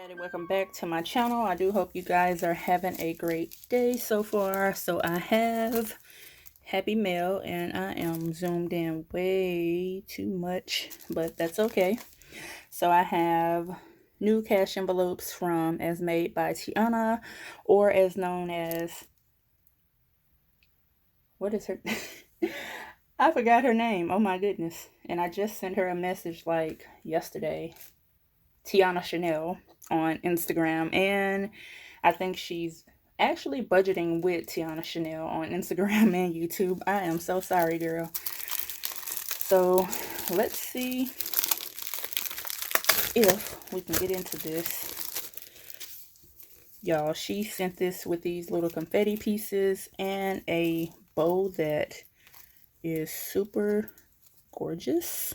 everybody, welcome back to my channel. I do hope you guys are having a great day so far. So I have Happy Mail and I am zoomed in way too much, but that's okay. So I have new cash envelopes from As Made by Tiana, or as known as, what is her I forgot her name, oh my goodness, and I just sent her a message like yesterday. Tiana Shanelle on Instagram, and I think she's actually budgeting with Tiana Shanelle on Instagram and YouTube. I am so sorry, girl. So let's see if we can get into this. Y'all, she sent this with these little confetti pieces and a bow that is super gorgeous.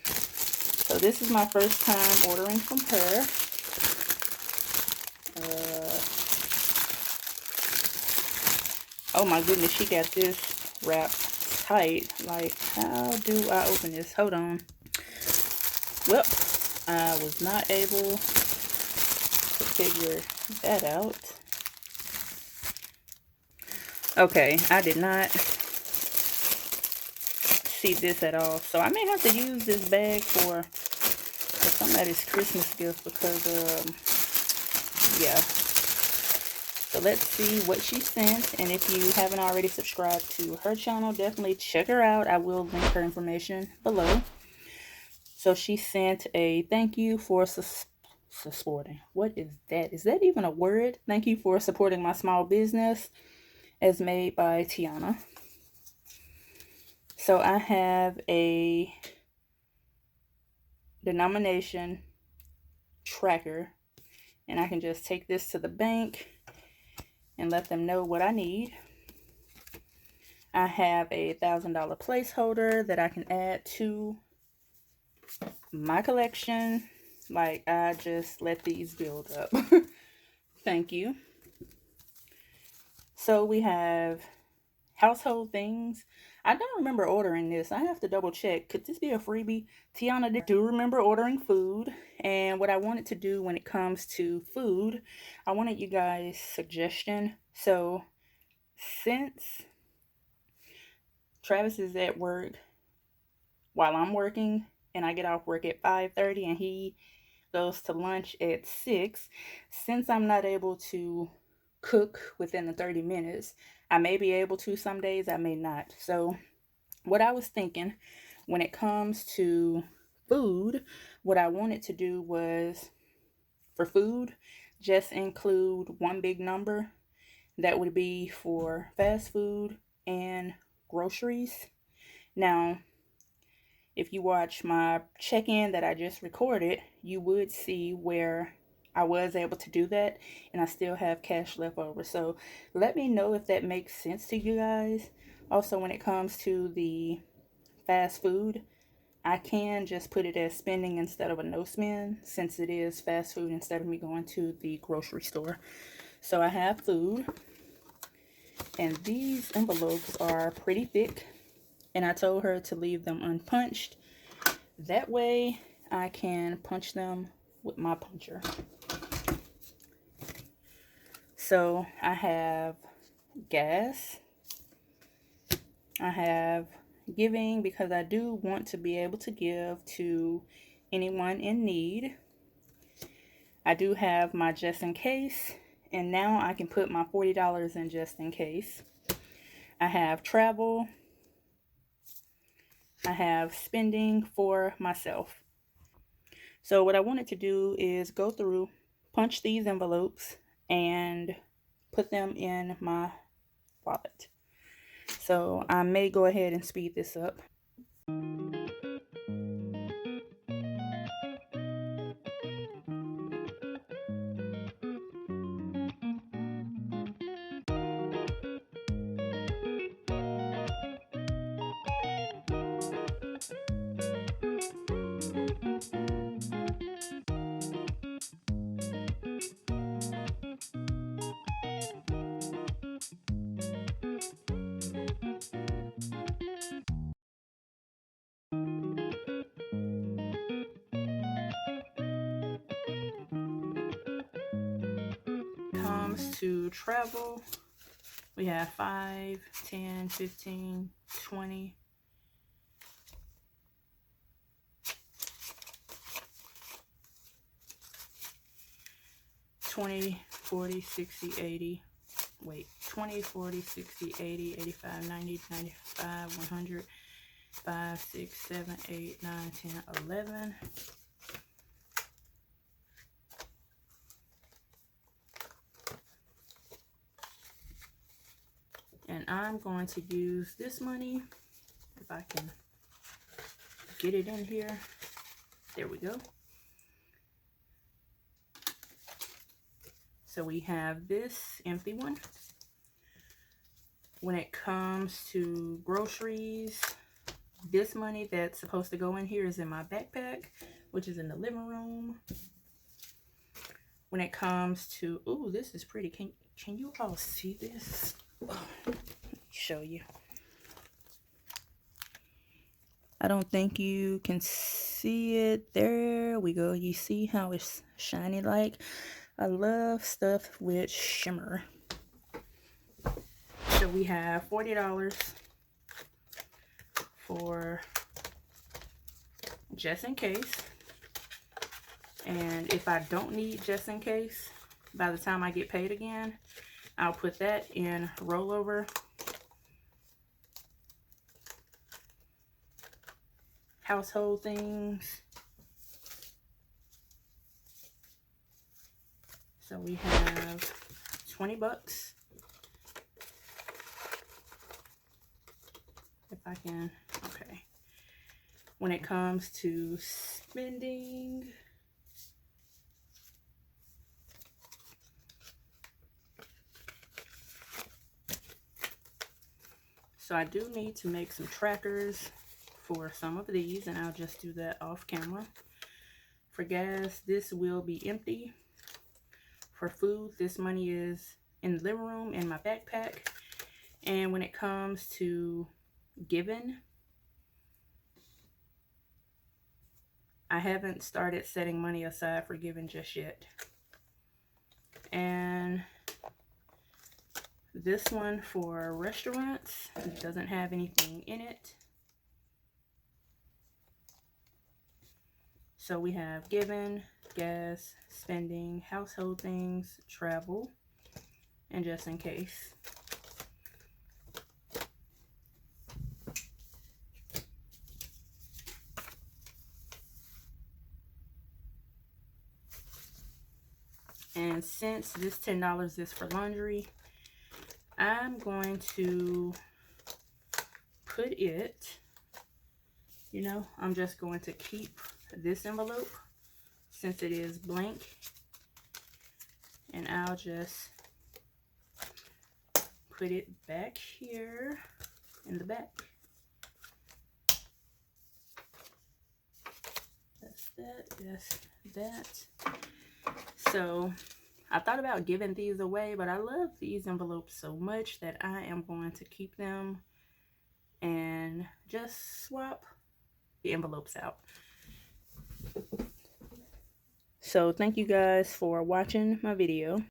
So this is my first time ordering from her. Oh my goodness, she got this wrapped tight. Like, how do I open this? Hold on. Well, I was not able to figure that out. Okay, I did not see this at all. So I may have to use this bag for somebody's Christmas gift because, yeah. So let's see what she sent, and if you haven't already subscribed to her channel, definitely check her out. I will link her information below. So she sent a thank you for supporting. What is that? Is that even a word? Thank you for supporting my small business, as made by Tiana. So I have a denomination tracker, and I can just take this to the bank and let them know what I need. I have a $1,000 placeholder that I can add to my collection. Like, I just let these build up. Thank you. So we have household things. I don't remember ordering this. I have to double check. Could this be a freebie? Tiana do remember ordering food. And what I wanted to do when it comes to food, I wanted you guys' suggestion. So since Travis is at work while I'm working, and I get off work at 5:30 and he goes to lunch at 6, since I'm not able to cook within the 30 minutes, I may be able to some days, I may not. So what I was thinking when it comes to food, what I wanted to do was, for food, just include one big number that would be for fast food and groceries. Now, if you watch my check-in that I just recorded, you would see where I was able to do that, and I still have cash left over. So let me know if that makes sense to you guys. Also, when it comes to the fast food, I can just put it as spending instead of a no spend, since it is fast food instead of me going to the grocery store. So I have food, and these envelopes are pretty thick, and I told her to leave them unpunched. That way I can punch them with my puncher. So I have gas. I have giving, because I do want to be able to give to anyone in need. I do have my just in case, and now I can put my $40 in just in case. I have travel. I have spending for myself. So what I wanted to do is go through, punch these envelopes, and put them in my wallet. So I may go ahead and speed this up. comes to travel, we have 5, 10, 15, 20. 20, 40, 60, 80. Wait, 20, 40, 60, 80, 85, 90, 95, 100, 5, 6, 7, 8, 9, 10, 11. And I'm going to use this money, if I can get it in here. There we go. So we have this empty one. When it comes to groceries, this money that's supposed to go in here is in my backpack, which is in the living room. When it comes to, ooh, this is pretty. Can you all see this? Oh, let me show you. I don't think you can see it. There we go. You see how it's shiny like? I love stuff with shimmer. So we have $40 for just in case. And if I don't need just in case, by the time I get paid again, I'll put that in rollover. Household things. So we have 20 bucks. If I can, okay. When it comes to spending, so I do need to make some trackers for some of these, and I'll just do that off camera. For gas, this will be empty. For food, this money is in the living room in my backpack. And when it comes to giving, I haven't started setting money aside for giving just yet. And this one for restaurants, it doesn't have anything in it. So we have giving, gas, spending, household things, travel, and just in case. And since this $10 is for laundry, I'm going to put it, you know, I'm just going to keep this envelope since it is blank, and I'll just put it back here in the back. That's that, that's that. So I thought about giving these away, but I love these envelopes so much that I am going to keep them and just swap the envelopes out. So thank you guys for watching my video.